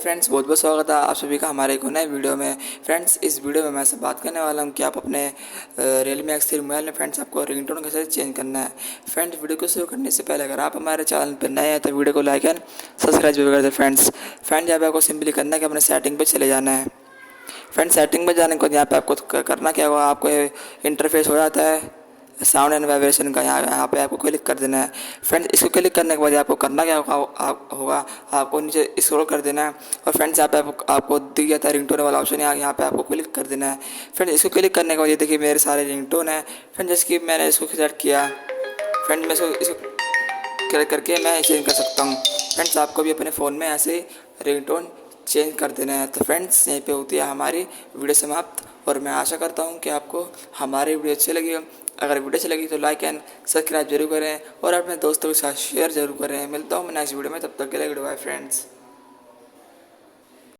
Friends, बहुत बहुत स्वागत है आप सभी का हमारे एक नए वीडियो में। फ्रेंड्स, इस वीडियो में मैं से बात करने वाला हूं कि आप अपने Realme X3 मोबाइल में फ्रेंड्स आपको रिंगटोन कैसे चेंज करना है। फ्रेंड्स, वीडियो को शुरू करने से पहले अगर आप हमारे चैनल पर नए हैं तो वीडियो को लाइक एंड सब्सक्राइब जरूर कर दें। फ्रेंड्स यहाँ पे आपको सिंपली करना है कि अपने सेटिंग पर चले जाना है। फ्रेंड्स, सेटिंग में जाने के बाद यहाँ पे आपको करना क्या होगा, आपको इंटरफेस हो जाता है साउंड एंड वाइब्रेशन का। यहाँ पे आपको क्लिक कर देना है। फ्रेंड्स, इसको क्लिक करने के बाद आपको करना क्या होगा, आपको नीचे स्क्रॉल कर देना है और फ्रेंड्स यहाँ पे आपको दिख जाता है रिंगटोन वाला ऑप्शन, यहाँ पे आपको क्लिक कर देना है। फ्रेंड्स, इसको क्लिक करने के बाद ये देखिए मेरे सारे रिंगटोन है। फ्रेंड्स, जैसे कि मैंने इसको सिलेक्ट किया, फ्रेंड्स मैं इसको क्लिक करके मैं चेंज कर सकता हूँ। फ्रेंड्स, आपको भी अपने फ़ोन में ऐसे रिंगटोन चेंज कर देना है। तो फ्रेंड्स, यहीं पे होती है हमारी वीडियो समाप्त और मैं आशा करता हूँ कि आपको हमारी वीडियो अच्छी लगी हो। अगर वीडियो अच्छी लगी तो लाइक एंड सब्सक्राइब जरूर करें और अपने दोस्तों के साथ शेयर जरूर करें। मिलता हूँ मैं नेक्स्ट वीडियो में, तब तक के लिए गुड बाय फ्रेंड्स।